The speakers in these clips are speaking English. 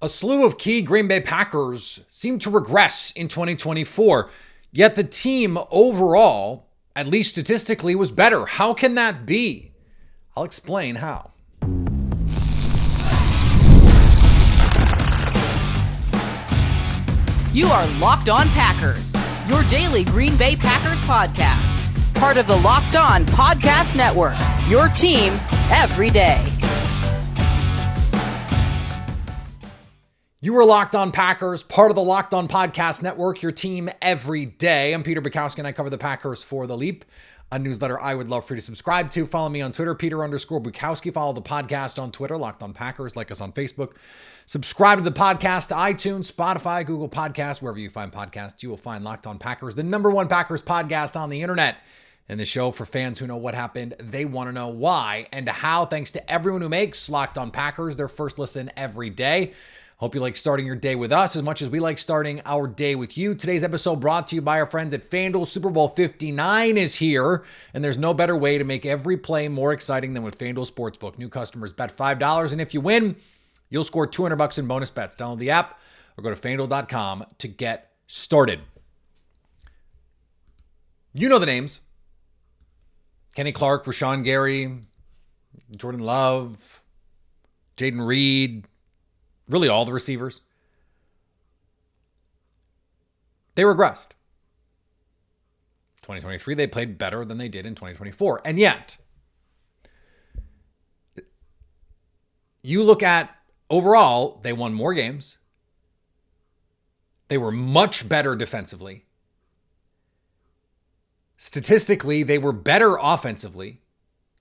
A slew of key Green Bay Packers seem to regress in 2024, yet the team overall, at least statistically, was better. How can that be? I'll explain how. You are Locked On Packers, your daily Green Bay Packers podcast. Part of the Locked On Podcast Network, your team every day. You are Locked On Packers, part of the Locked On Podcast Network, your team every day. I'm Peter Bukowski, and I cover the Packers for The Leap, a newsletter I would love for you to subscribe to. Follow me on Twitter, Peter_Bukowski. Follow the podcast on Twitter, Locked On Packers. Like us on Facebook. Subscribe to the podcast to iTunes, Spotify, Google Podcasts. Wherever you find podcasts, you will find Locked On Packers, the number one Packers podcast on the internet. And the show for fans who know what happened, they want to know why and how. Thanks to everyone who makes Locked On Packers their first listen every day. Hope you like starting your day with us as much as we like starting our day with you. Today's episode brought to you by our friends at FanDuel. Super Bowl 59 is here, and there's no better way to make every play more exciting than with FanDuel Sportsbook. New customers bet $5, and if you win, you'll score $200 in bonus bets. Download the app or go to FanDuel.com to get started. You know the names. Kenny Clark, Rashawn Gary, Jordan Love, Jaden Reed, really all the receivers. They regressed. 2023, they played better than they did in 2024. And yet, you look at overall, they won more games. They were much better defensively. Statistically, they were better offensively.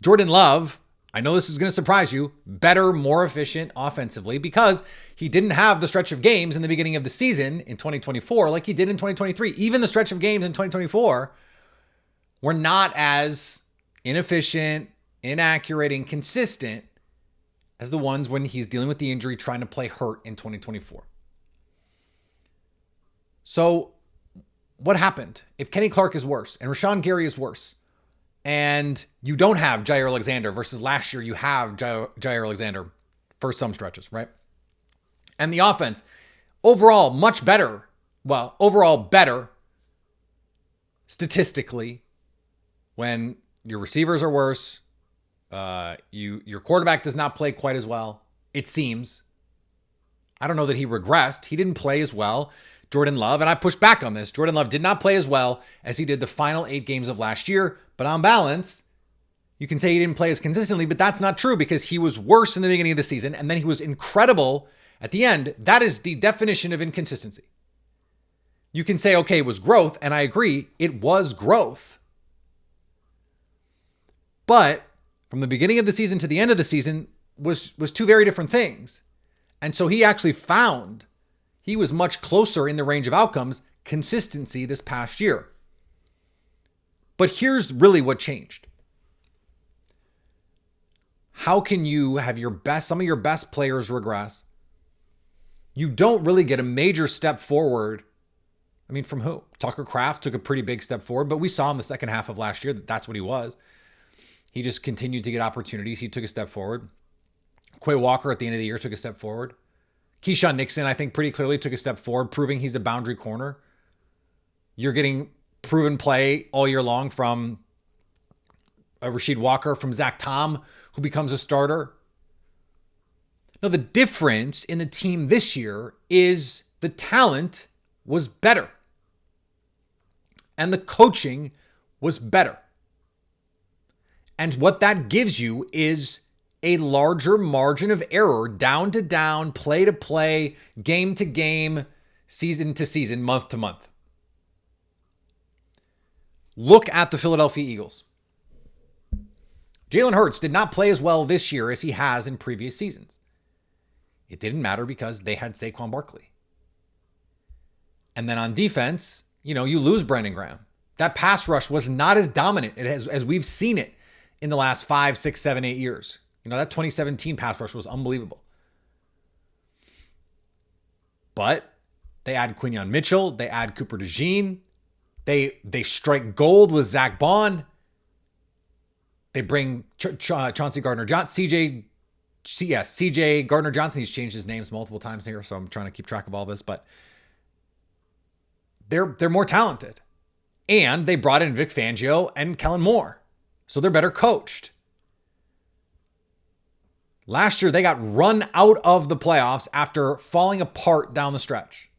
Jordan Love, I know this is going to surprise you, better, more efficient offensively because he didn't have the stretch of games in the beginning of the season in 2024 like he did in 2023. Even the stretch of games in 2024 were not as inefficient, inaccurate, and consistent as the ones when he's dealing with the injury, trying to play hurt in 2024. So what happened? If Kenny Clark is worse and Rashawn Gary is worse, and you don't have Jair Alexander versus last year you have Jair Alexander for some stretches, right? And the offense, overall, much better. Well, overall better statistically when your receivers are worse, your quarterback does not play quite as well, it seems. I don't know that he regressed. He didn't play as well. Jordan Love, and I pushed back on this, Jordan Love did not play as well as he did the final 8 games of last year. But on balance, you can say he didn't play as consistently, but that's not true because he was worse in the beginning of the season and then he was incredible at the end. That is the definition of inconsistency. You can say, okay, it was growth, and I agree, it was growth. But from the beginning of the season to the end of the season was two very different things. And so he actually found he was much closer in the range of outcomes, consistency this past year. But here's really what changed. How can you have some of your best players regress? You don't really get a major step forward. I mean, from who? Tucker Kraft took a pretty big step forward, but we saw in the second half of last year that that's what he was. He just continued to get opportunities. He took a step forward. Quay Walker at the end of the year took a step forward. Keyshawn Nixon, I think, pretty clearly took a step forward, proving he's a boundary corner. You're getting proven play all year long from Rasheed Walker, from Zach Tom, who becomes a starter. Now, the difference in the team this year is the talent was better and the coaching was better. And what that gives you is a larger margin of error, down to down, play to play, game to game, season to season, month to month. Look at the Philadelphia Eagles. Jalen Hurts did not play as well this year as he has in previous seasons. It didn't matter because they had Saquon Barkley. And then on defense, you lose Brandon Graham. That pass rush was not as dominant as we've seen it in the last 5, 6, 7, 8 years. That 2017 pass rush was unbelievable. But they add Quinyon Mitchell. They add Cooper DeJean. They strike gold with Zach Bond. They bring Chauncey Gardner-Johnson, CJ CJ Gardner-Johnson. He's changed his names multiple times here, so I'm trying to keep track of all this, but they're more talented. And they brought in Vic Fangio and Kellen Moore, so they're better coached. Last year, they got run out of the playoffs after falling apart down the stretch.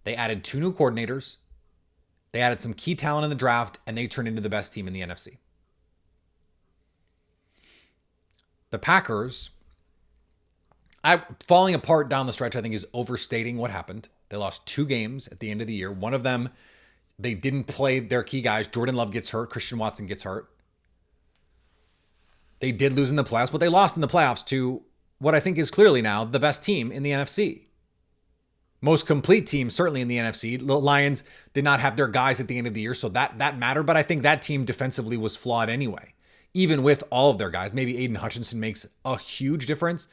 They added 2 new coordinators. They added some key talent in the draft, and they turned into the best team in the NFC. The Packers, falling apart down the stretch, I think, is overstating what happened. They lost 2 games at the end of the year. One of them, they didn't play their key guys. Jordan Love gets hurt. Christian Watson gets hurt. They did lose in the playoffs, but they lost in the playoffs to what I think is clearly now the best team in the NFC. Most complete team, certainly in the NFC. The Lions did not have their guys at the end of the year, so that mattered. But I think that team defensively was flawed anyway, even with all of their guys. Maybe Aiden Hutchinson makes a huge difference,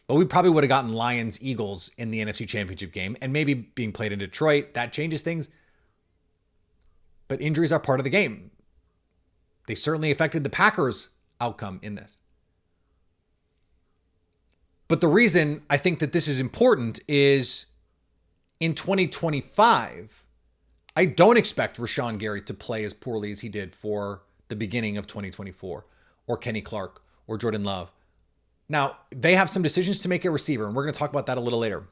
but we probably would have gotten Lions-Eagles in the NFC Championship game, and maybe being played in Detroit, that changes things. But injuries are part of the game. They certainly affected the Packers' outcome in this. But the reason I think that this is important is in 2025, I don't expect Rashawn Gary to play as poorly as he did for the beginning of 2024, or Kenny Clark, or Jordan Love. Now, they have some decisions to make at receiver, and we're going to talk about that a little later.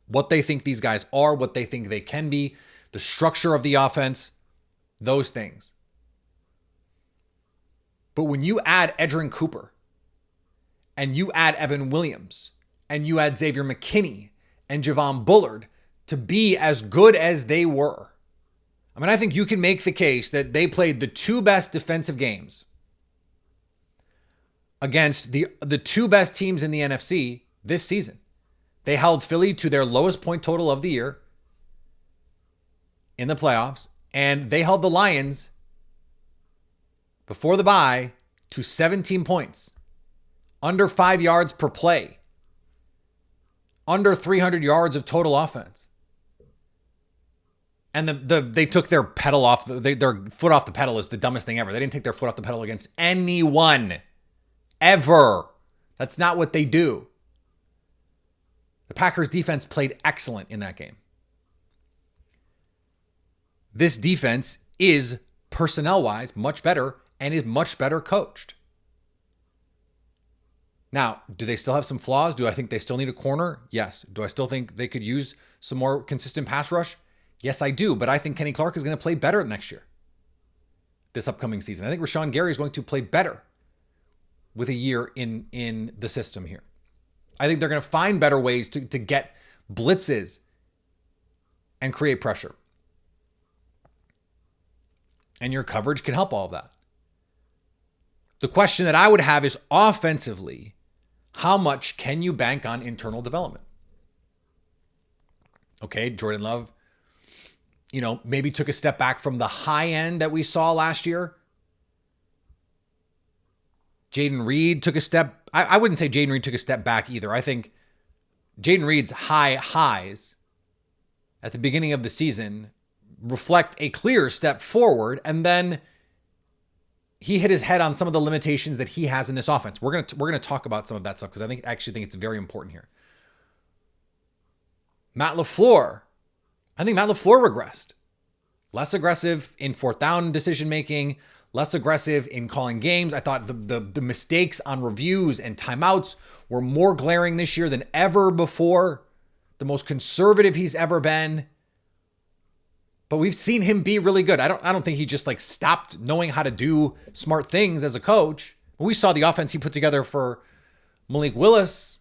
What they think these guys are, what they think they can be, the structure of the offense, those things. But when you add Edgerrin Cooper, and you add Evan Williams, and you add Xavier McKinney and Javon Bullard to be as good as they were, I mean, I think you can make the case that they played the 2 best defensive games against the 2 best teams in the NFC this season. They held Philly to their lowest point total of the year in the playoffs, and they held the Lions before the bye to 17 points, under 5 yards per play, under 300 yards of total offense. And they took their pedal off, their foot off the pedal is the dumbest thing ever. They didn't take their foot off the pedal against anyone, ever. That's not what they do. The Packers defense played excellent in that game. This defense is personnel-wise much better and is much better coached. Now, do they still have some flaws? Do I think they still need a corner? Yes. Do I still think they could use some more consistent pass rush? Yes, I do. But I think Kenny Clark is going to play better next year, this upcoming season. I think Rashawn Gary is going to play better with a year in the system here. I think they're going to find better ways to get blitzes and create pressure. And your coverage can help all of that. The question that I would have is offensively, how much can you bank on internal development? Okay, Jordan Love, maybe took a step back from the high end that we saw last year. Jaden Reed took a step. I wouldn't say Jaden Reed took a step back either. I think Jaden Reed's highs at the beginning of the season reflect a clear step forward, and then he hit his head on some of the limitations that he has in this offense. We're gonna talk about some of that stuff because I actually think it's very important here. Matt LaFleur. I think Matt LaFleur regressed. Less aggressive in 4th down decision making, less aggressive in calling games. I thought the mistakes on reviews and timeouts were more glaring this year than ever before. The most conservative he's ever been. But we've seen him be really good. I don't think he just stopped knowing how to do smart things as a coach. But we saw the offense he put together for Malik Willis.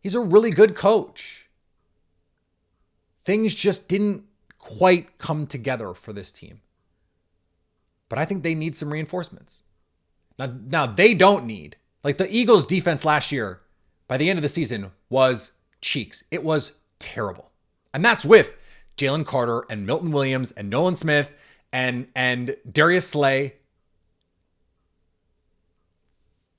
He's a really good coach. Things just didn't quite come together for this team. But I think they need some reinforcements. Now they don't need, the Eagles defense last year, by the end of the season, was cheeks. It was terrible. And that's with Jalen Carter and Milton Williams and Nolan Smith and Darius Slay.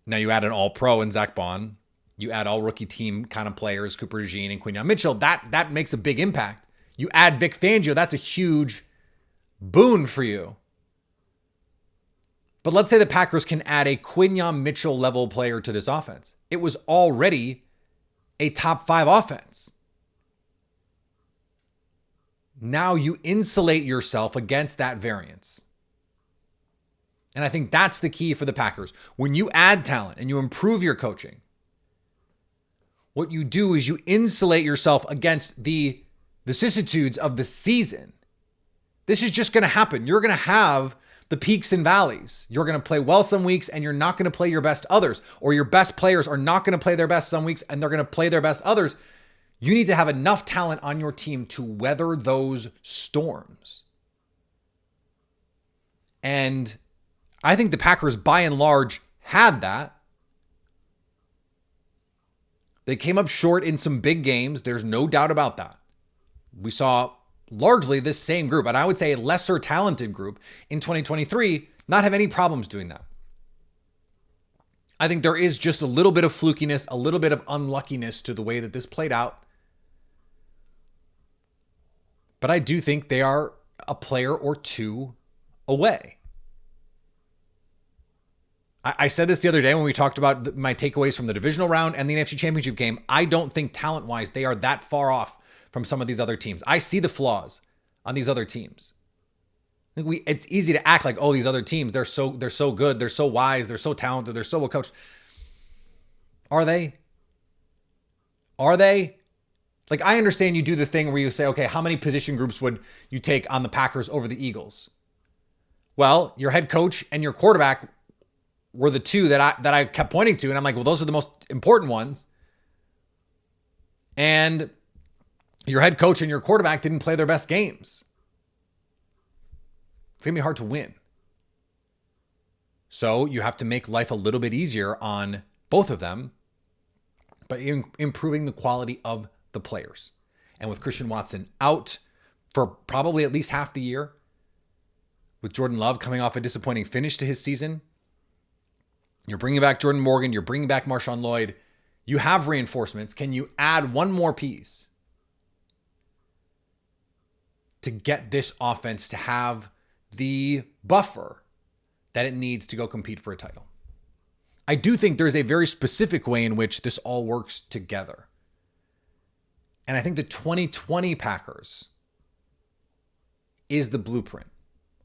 Now you add an all-pro in Zach Bond. You add all rookie team kind of players, Cooper DeJean and Quinyon Mitchell. That makes a big impact. You add Vic Fangio. That's a huge boon for you. But let's say the Packers can add a Quinyon Mitchell level player to this offense. It was already a top 5 offense. Now you insulate yourself against that variance. And I think that's the key for the Packers. When you add talent and you improve your coaching, what you do is you insulate yourself against the vicissitudes of the season. This is just going to happen. You're going to have the peaks and valleys. You're going to play well some weeks and you're not going to play your best others, or your best players are not going to play their best some weeks and they're going to play their best others. You need to have enough talent on your team to weather those storms. And I think the Packers, by and large, had that. They came up short in some big games. There's no doubt about that. We saw largely this same group, and I would say a lesser talented group in 2023, not have any problems doing that. I think there is just a little bit of flukiness, a little bit of unluckiness to the way that this played out. But I do think they are a player or two away. I said this the other day when we talked about my takeaways from the divisional round and the NFC Championship game. I don't think talent-wise they are that far off from some of these other teams. I see the flaws on these other teams. I think it's easy to act like, oh, these other teams, they're so good, they're so wise, they're so talented, they're so well coached. Are they? Are they? Like, I understand you do the thing where you say, okay, how many position groups would you take on the Packers over the Eagles? Well, your head coach and your quarterback were the two that I kept pointing to. And I'm like, well, those are the most important ones. And your head coach and your quarterback didn't play their best games. It's going to be hard to win. So you have to make life a little bit easier on both of them, but improving the quality of the players. And with Christian Watson out for probably at least half the year, with Jordan Love coming off a disappointing finish to his season, you're bringing back Jordan Morgan, you're bringing back Marshawn Lloyd, you have reinforcements. Can you add one more piece to get this offense to have the buffer that it needs to go compete for a title? I do think there's a very specific way in which this all works together. And I think the 2020 Packers is the blueprint.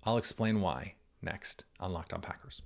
I'll explain why next on Locked On Packers.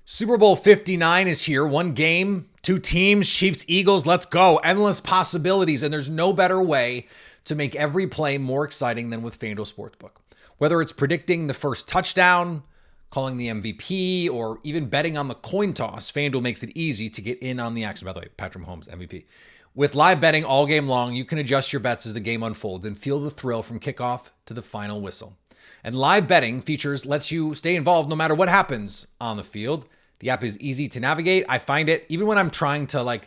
Super Bowl 59 is here. One game, two teams, Chiefs, Eagles, let's go. Endless possibilities, and there's no better way to make every play more exciting than with FanDuel Sportsbook. Whether it's predicting the first touchdown, calling the MVP, or even betting on the coin toss, FanDuel makes it easy to get in on the action. By the way, Patrick Mahomes, MVP. With live betting all game long, you can adjust your bets as the game unfolds and feel the thrill from kickoff to the final whistle. And live betting features lets you stay involved no matter what happens on the field. The app is easy to navigate. I find it, even when I'm trying to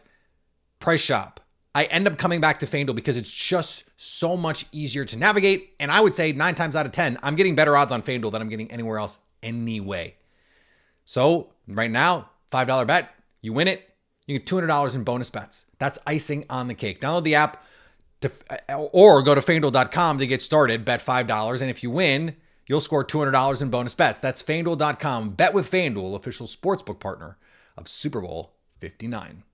price shop, I end up coming back to FanDuel because it's just so much easier to navigate. And I would say 9 times out of 10, I'm getting better odds on FanDuel than I'm getting anywhere else anyway. So right now, $5 bet, you win it, you get $200 in bonus bets. That's icing on the cake. Download the app or go to FanDuel.com to get started, bet $5. And if you win, you'll score $200 in bonus bets. That's FanDuel.com. Bet with FanDuel, official sportsbook partner of Super Bowl 59.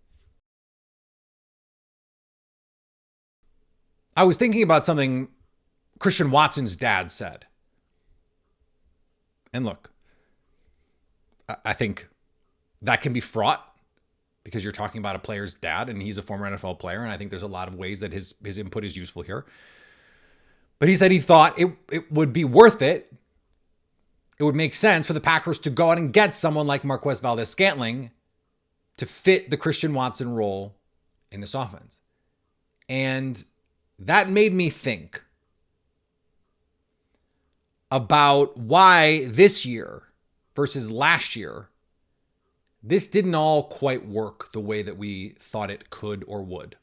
I was thinking about something Christian Watson's dad said. And look, I think that can be fraught because you're talking about a player's dad and he's a former NFL player. And I think there's a lot of ways that his input is useful here. But he said he thought it would be worth it. It would make sense for the Packers to go out and get someone like Marquez Valdes-Scantling to fit the Christian Watson role in this offense. And that made me think about why this year versus last year, this didn't all quite work the way that we thought it could or would.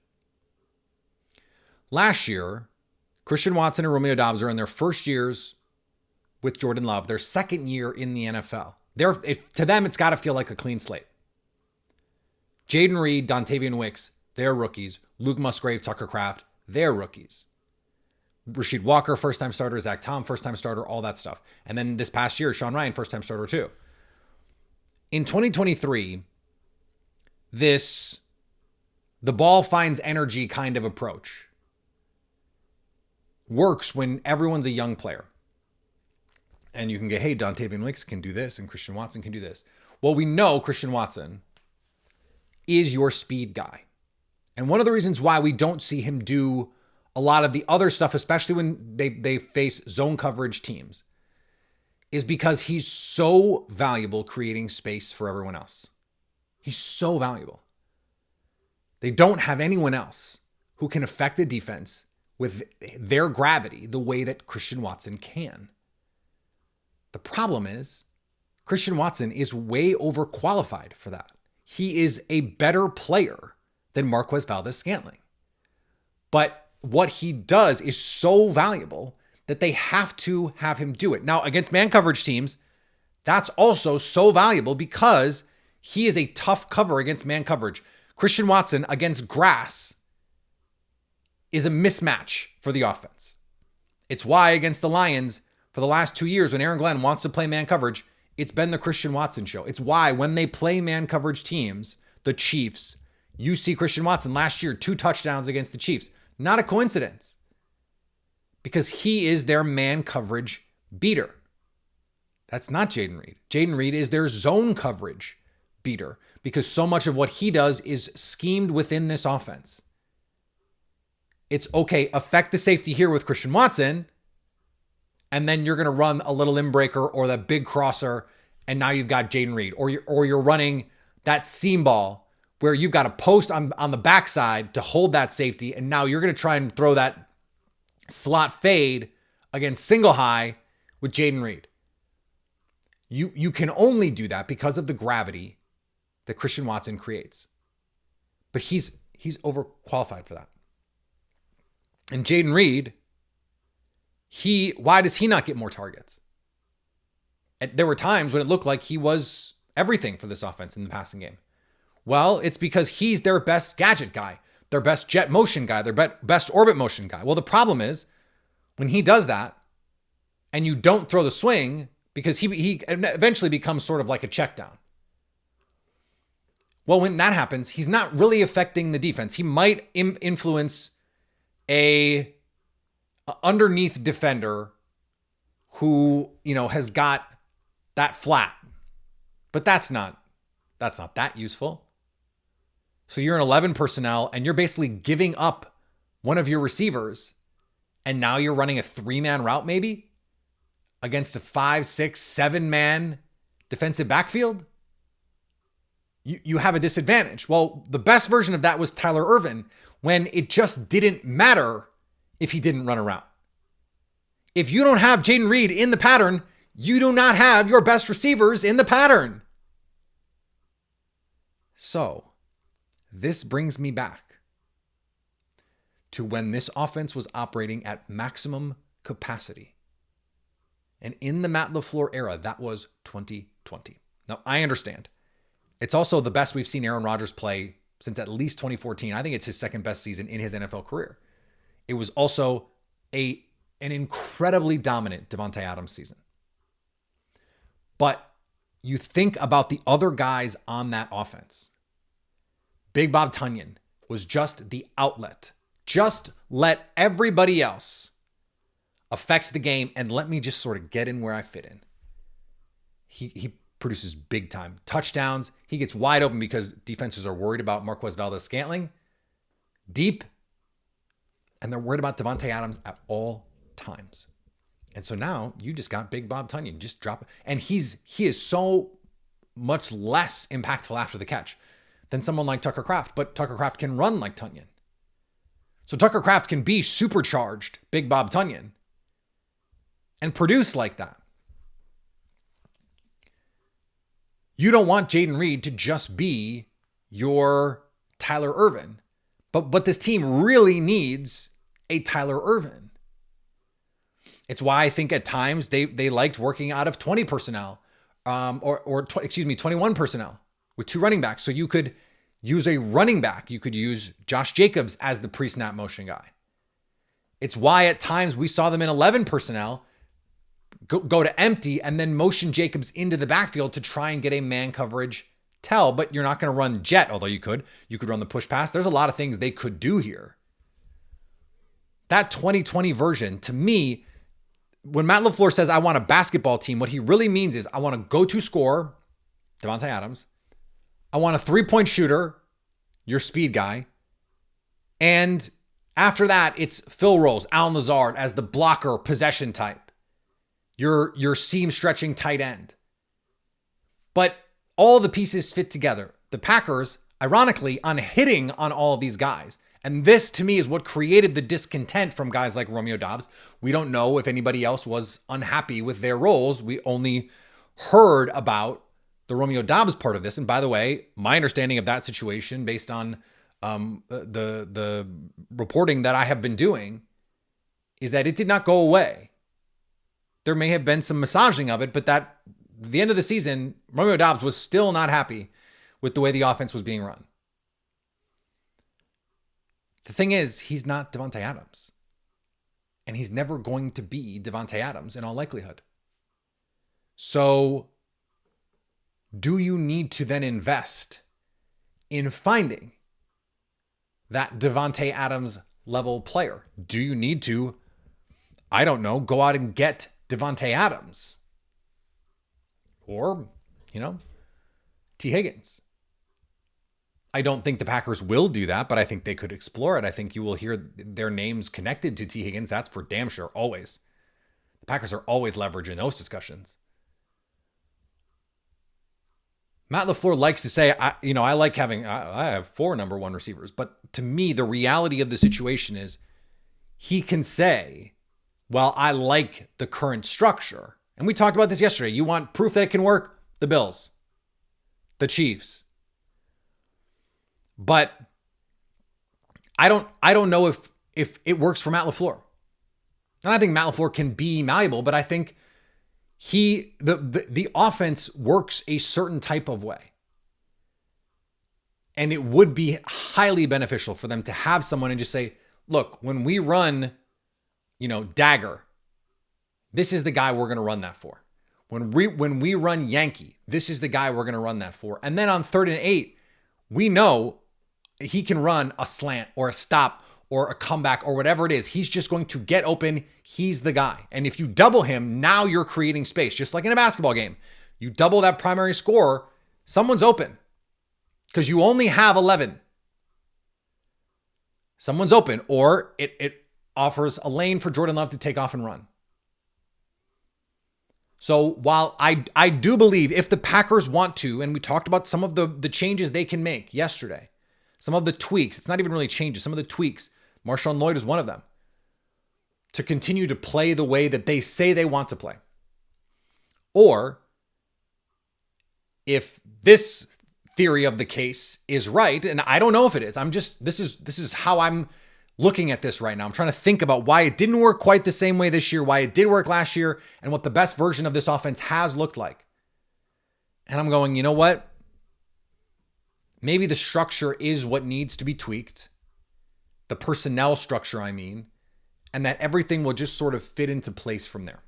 Last year, Christian Watson and Romeo Doubs are in their first years with Jordan Love, their second year in the NFL. To them, it's got to feel like a clean slate. Jaden Reed, Dontavian Wicks, they're rookies. Luke Musgrave, Tucker Kraft, they're rookies. Rasheed Walker, first-time starter. Zach Tom, first-time starter, all that stuff. And then this past year, Sean Ryan, first-time starter too. In 2023, the ball finds energy kind of approach works when everyone's a young player. And you can get, hey, Dontavian Wicks can do this and Christian Watson can do this. Well, we know Christian Watson is your speed guy. And one of the reasons why we don't see him do a lot of the other stuff, especially when they face zone coverage teams, is because he's so valuable creating space for everyone else. He's so valuable. They don't have anyone else who can affect the defense with their gravity the way that Christian Watson can. The problem is Christian Watson is way overqualified for that. He is a better player than Marquez Valdes-Scantling. But what he does is so valuable that they have to have him do it. Now, against man coverage teams, that's also so valuable because he is a tough cover against man coverage. Christian Watson against grass is a mismatch for the offense. It's why against the Lions, for the last 2 years, when Aaron Glenn wants to play man coverage, it's been the Christian Watson show. It's why when they play man coverage teams, the Chiefs, you see Christian Watson last year, 2 touchdowns against the Chiefs. Not a coincidence, because he is their man coverage beater. That's not Jayden Reed. Jayden Reed is their zone coverage beater because so much of what he does is schemed within this offense. It's okay, affect the safety here with Christian Watson, and then you're going to run a little inbreaker or that big crosser, and now you've got Jayden Reed. Or you're running that seam ball where you've got a post on the backside to hold that safety, and now you're going to try and throw that slot fade against single high with Jayden Reed. You can only do that because of the gravity that Christian Watson creates. But he's overqualified for that. And Jayden Reed, why does he not get more targets? And there were times when it looked like he was everything for this offense in the passing game. Well, it's because he's their best gadget guy, their best jet motion guy, their best orbit motion guy. Well, the problem is when he does that and you don't throw the swing, because he eventually becomes sort of like a check down. Well, when that happens, he's not really affecting the defense. He might influence a underneath defender who, has got that flat, but that's not that useful. So you're in 11 personnel and you're basically giving up one of your receivers, and now you're running a 3-man route maybe against a 5, 6, 7-man defensive backfield. You have a disadvantage. Well, the best version of that was Tyler Ervin, when it just didn't matter if he didn't run around. If you don't have Jayden Reed in the pattern, you do not have your best receivers in the pattern. So, this brings me back to when this offense was operating at maximum capacity. And in the Matt LaFleur era, that was 2020. Now, I understand. It's also the best we've seen Aaron Rodgers play since at least 2014. I think it's his second best season in his NFL career. It was also an incredibly dominant Davante Adams season. But you think about the other guys on that offense. Big Bob Tonyan was just the outlet. Just let everybody else affect the game and let me just sort of get in where I fit in. He produces big time touchdowns. He gets wide open because defenses are worried about Marquez Valdes-Scantling deep, and they're worried about Davante Adams at all times. And so now you just got Big Bob Tonyan. Just drop it. And he is so much less impactful after the catch than someone like Tucker Kraft. But Tucker Kraft can run like Tonyan. So Tucker Kraft can be supercharged Big Bob Tonyan and produce like that. You don't want Jayden Reed to just be your Tyler Ervin. But this team really needs a Tyler Ervin. It's why I think at times they liked working out of 20 personnel, 21 personnel with 2 running backs. So you could use a running back. You could use Josh Jacobs as the pre-snap motion guy. It's why at times we saw them in 11 personnel go to empty and then motion Jacobs into the backfield to try and get a man coverage tell, but you're not going to run jet, although you could run the push pass. There's a lot of things they could do here. That 2020 version, to me, when Matt LaFleur says, I want a basketball team, what he really means is I want a go-to scorer, Davante Adams. I want a three-point shooter, your speed guy. And after that, it's Phil Rose, Allen Lazard as the blocker possession type. Your seam stretching tight end. But all the pieces fit together. The Packers, ironically, on hitting on all of these guys. And this, to me, is what created the discontent from guys like Romeo Doubs. We don't know if anybody else was unhappy with their roles. We only heard about the Romeo Doubs part of this. And by the way, my understanding of that situation, based on the reporting that I have been doing, is that it did not go away. There may have been some massaging of it, but at the end of the season, Romeo Doubs was still not happy with the way the offense was being run. The thing is, he's not Davante Adams. And he's never going to be Davante Adams in all likelihood. So, do you need to then invest in finding that Davante Adams level player? Do you need to, I don't know, go out and get Davante Adams? Or, T. Higgins. I don't think the Packers will do that, but I think they could explore it. I think you will hear their names connected to T. Higgins. That's for damn sure, always. The Packers are always leveraging those discussions. Matt LaFleur likes to say, I like having, I have 4 number 1 receivers. But to me, the reality of the situation is he can say, well, I like the current structure. And we talked about this yesterday. You want proof that it can work? The Bills, the Chiefs. But I don't know if it works for Matt LaFleur. And I think Matt LaFleur can be malleable, but I think the offense works a certain type of way. And it would be highly beneficial for them to have someone and just say, look, when we run, dagger, this is the guy we're going to run that for. When we run Yankee, this is the guy we're going to run that for. And then on 3rd and 8, we know he can run a slant or a stop or a comeback or whatever it is. He's just going to get open. He's the guy. And if you double him, now you're creating space. Just like in a basketball game. You double that primary scorer, someone's open. Because you only have 11. Someone's open. Or it offers a lane for Jordan Love to take off and run. So while I do believe if the Packers want to, and we talked about some of the changes they can make yesterday, some of the tweaks, it's not even really changes, some of the tweaks, Marshawn Lloyd is one of them, to continue to play the way that they say they want to play. Or if this theory of the case is right, and I don't know if it is, this is how I'm looking at this right now. I'm trying to think about why it didn't work quite the same way this year, why it did work last year, and what the best version of this offense has looked like. And I'm going, you know what? Maybe the structure is what needs to be tweaked. The personnel structure, I mean, and that everything will just sort of fit into place from there.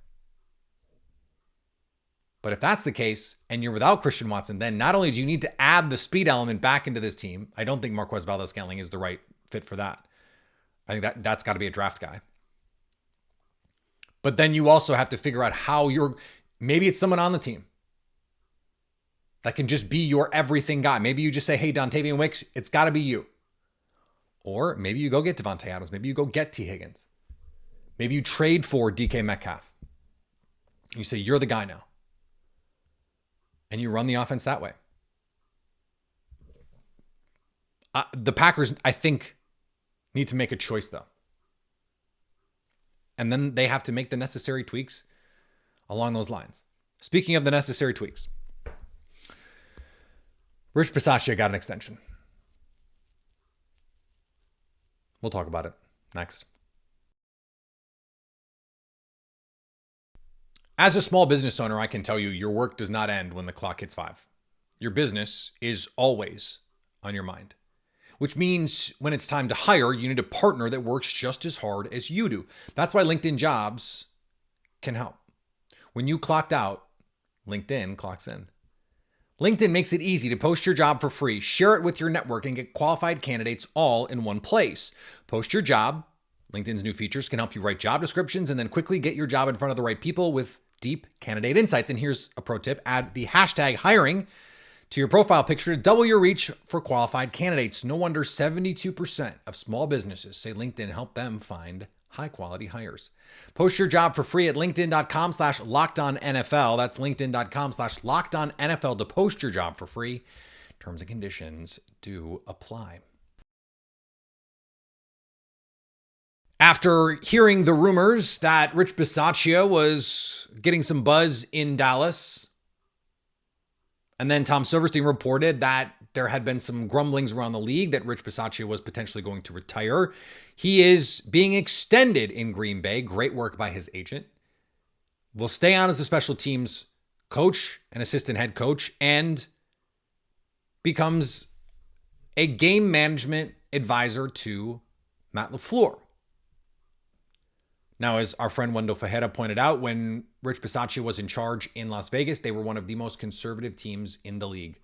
But if that's the case, and you're without Christian Watson, then not only do you need to add the speed element back into this team, I don't think Marquez Valdes-Scantling is the right fit for that. I think that's got to be a draft guy. But then you also have to figure out how maybe it's someone on the team that can just be your everything guy. Maybe you just say, hey, Dontavian Wicks, it's got to be you. Or maybe you go get Davante Adams. Maybe you go get T. Higgins. Maybe you trade for DK Metcalf. You say, you're the guy now. And you run the offense that way. The Packers, I think, need to make a choice, though. And then they have to make the necessary tweaks along those lines. Speaking of the necessary tweaks, Rich Bisaccia got an extension. We'll talk about it next. As a small business owner, I can tell you your work does not end when the clock hits 5. Your business is always on your mind. which means when it's time to hire, you need a partner that works just as hard as you do. That's why LinkedIn Jobs can help. When you clocked out, LinkedIn clocks in. LinkedIn makes it easy to post your job for free, share it with your network, and get qualified candidates all in one place. Post your job. LinkedIn's new features can help you write job descriptions and then quickly get your job in front of the right people with deep candidate insights. And here's a pro tip. Add the hashtag hiring to your profile picture to double your reach for qualified candidates. No wonder 72% of small businesses say LinkedIn helped them find high quality hires. Post your job for free at linkedin.com/lockedonnfl. That's linkedin.com/lockedonnfl to post your job for free. Terms and conditions do apply. After hearing the rumors that Rich Bisaccia was getting some buzz in Dallas, and then Tom Silverstein reported that there had been some grumblings around the league that Rich Bisaccia was potentially going to retire. He is being extended in Green Bay. Great work by his agent. Will stay on as the special teams coach and assistant head coach and becomes a game management advisor to Matt LaFleur. Now, as our friend Wendell Fajeda pointed out, when Rich Bisaccia was in charge in Las Vegas, they were one of the most conservative teams in the league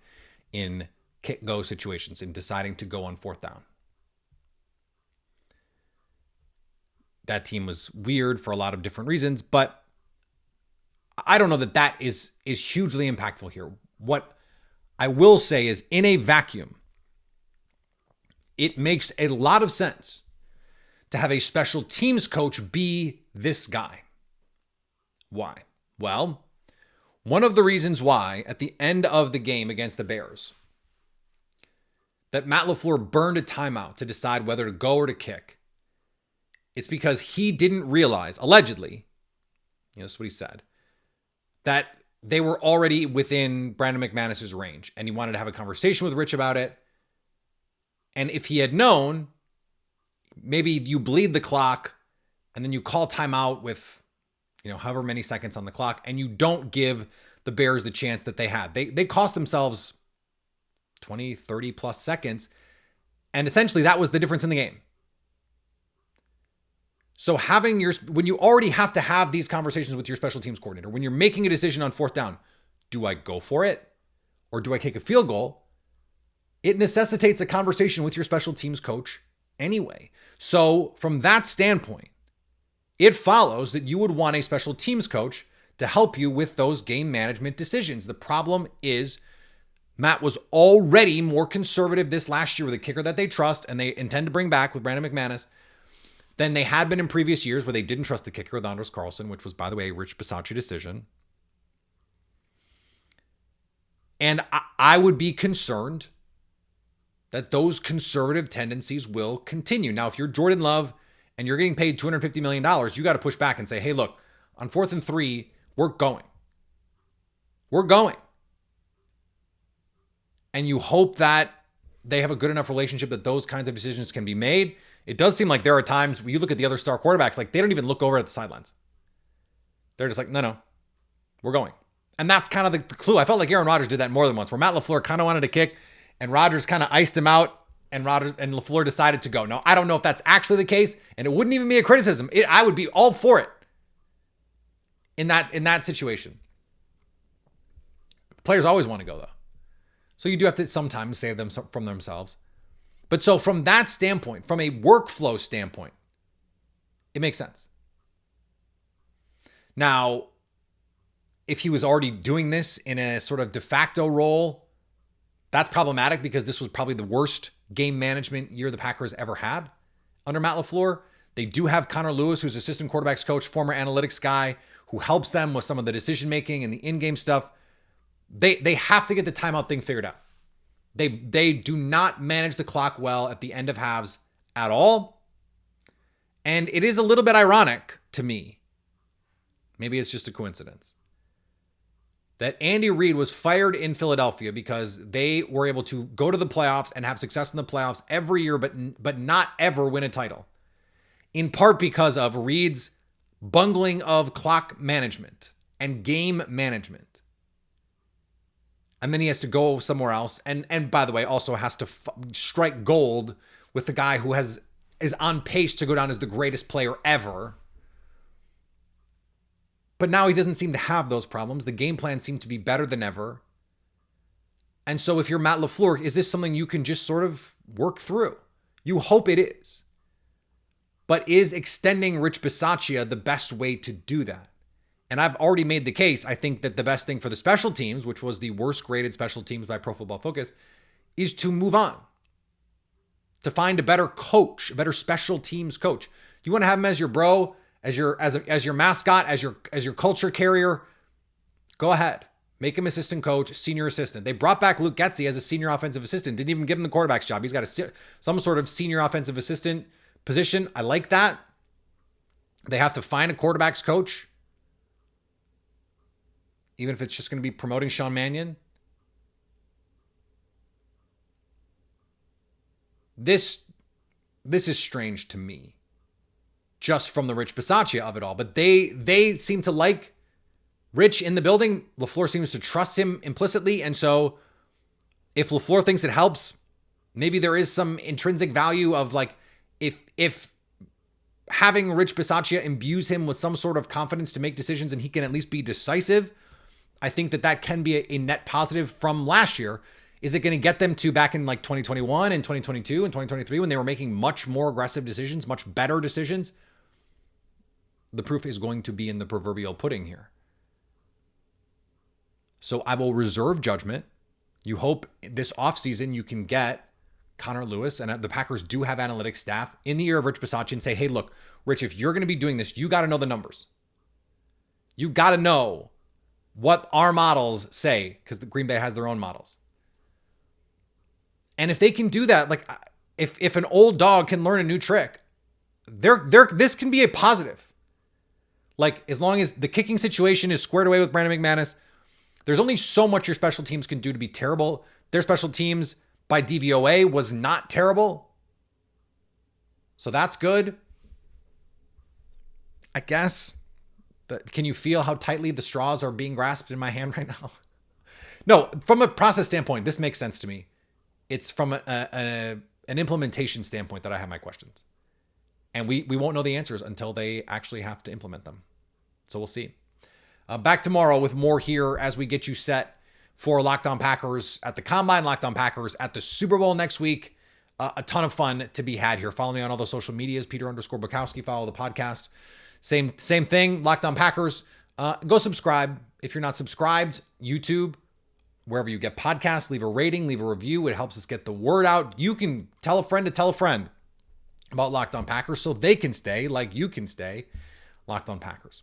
in kick-go situations, in deciding to go on fourth down. That team was weird for a lot of different reasons, but I don't know that that is hugely impactful here. What I will say is, in a vacuum, it makes a lot of sense to have a special teams coach be this guy. Why? Well, one of the reasons why at the end of the game against the Bears that Matt LaFleur burned a timeout to decide whether to go or to kick, it's because he didn't realize, allegedly, this is what he said, that they were already within Brandon McManus's range, and he wanted to have a conversation with Rich about it. And if he had known, maybe you bleed the clock and then you call timeout with, however many seconds on the clock, and you don't give the Bears the chance that they had. They cost themselves 20, 30 plus seconds. And essentially that was the difference in the game. So when you already have to have these conversations with your special teams coordinator, when you're making a decision on fourth down, do I go for it or do I kick a field goal? It necessitates a conversation with your special teams coach anyway. So from that standpoint, it follows that you would want a special teams coach to help you with those game management decisions. The problem is Matt was already more conservative this last year with a kicker that they trust and they intend to bring back with Brandon McManus than they had been in previous years where they didn't trust the kicker with Andres Carlson, which was, by the way, a Rich Bisaccia decision. And I would be concerned that those conservative tendencies will continue. Now, if you're Jordan Love and you're getting paid $250 million, you got to push back and say, hey, look, on 4th and 3, we're going. We're going. And you hope that they have a good enough relationship that those kinds of decisions can be made. It does seem like there are times when you look at the other star quarterbacks, like they don't even look over at the sidelines. They're just like, no, we're going. And that's kind of the clue. I felt like Aaron Rodgers did that more than once, where Matt LaFleur kind of wanted to kick and Rodgers kind of iced him out and LaFleur decided to go. Now, I don't know if that's actually the case, and it wouldn't even be a criticism. I would be all for it in that situation. Players always want to go, though. So you do have to sometimes save them from themselves. But so from that standpoint, from a workflow standpoint, it makes sense. Now, if he was already doing this in a sort of de facto role, that's problematic because this was probably the worst game management year the Packers ever had under Matt LaFleur. They do have Connor Lewis, who's assistant quarterbacks coach, former analytics guy, who helps them with some of the decision-making and the in-game stuff. They have to get the timeout thing figured out. They do not manage the clock well at the end of halves at all. And it is a little bit ironic to me, maybe it's just a coincidence, that Andy Reid was fired in Philadelphia because they were able to go to the playoffs and have success in the playoffs every year, but not ever win a title. In part because of Reid's bungling of clock management and game management. And then he has to go somewhere else. And by the way, also has to strike gold with the guy who is on pace to go down as the greatest player ever. But now he doesn't seem to have those problems. The game plan seemed to be better than ever. And so if you're Matt LaFleur, is this something you can just sort of work through? You hope it is. But is extending Rich Bisaccia the best way to do that? And I've already made the case. I think that the best thing for the special teams, which was the worst graded special teams by Pro Football Focus, is to move on. To find a better coach, a better special teams coach. You want to have him as your bro, as your mascot, as your culture carrier, go ahead. Make him assistant coach, senior assistant. They brought back Luke Getsy as a senior offensive assistant. Didn't even give him the quarterback's job. He's got some sort of senior offensive assistant position. I like that. They have to find a quarterback's coach, even if it's just going to be promoting Sean Mannion. This is strange to me, just from the Rich Bisaccia of it all. But they seem to like Rich in the building. LaFleur seems to trust him implicitly. And so if LaFleur thinks it helps, maybe there is some intrinsic value of like, if having Rich Bisaccia imbues him with some sort of confidence to make decisions and he can at least be decisive, I think that can be a net positive from last year. Is it going to get them to back in like 2021 and 2022 and 2023 when they were making much more aggressive decisions, much better decisions? The proof is going to be in the proverbial pudding here. So I will reserve judgment. You hope this offseason you can get Connor Lewis, and the Packers do have analytics staff, in the ear of Rich Bisaccia and say, hey, look, Rich, if you're going to be doing this, you got to know the numbers. You got to know what our models say, because the Green Bay has their own models. And if they can do that, like if an old dog can learn a new trick, this can be a positive. Like as long as the kicking situation is squared away with Brandon McManus, there's only so much your special teams can do to be terrible. Their special teams by DVOA was not terrible. So that's good. I guess. Can you feel how tightly the straws are being grasped in my hand right now? No, from a process standpoint, this makes sense to me. It's from an implementation standpoint that I have my questions. And we won't know the answers until they actually have to implement them. So we'll see. Back tomorrow with more here as we get you set for Locked On Packers at the Combine, Locked On Packers at the Super Bowl next week. A ton of fun to be had here. Follow me on all the social medias, Peter_Bukowski. Follow the podcast. Same thing, Locked On Packers. Go subscribe. If you're not subscribed, YouTube, wherever you get podcasts, leave a rating, leave a review. It helps us get the word out. You can tell a friend to tell a friend about Locked On Packers so they can stay like you can stay Locked On Packers.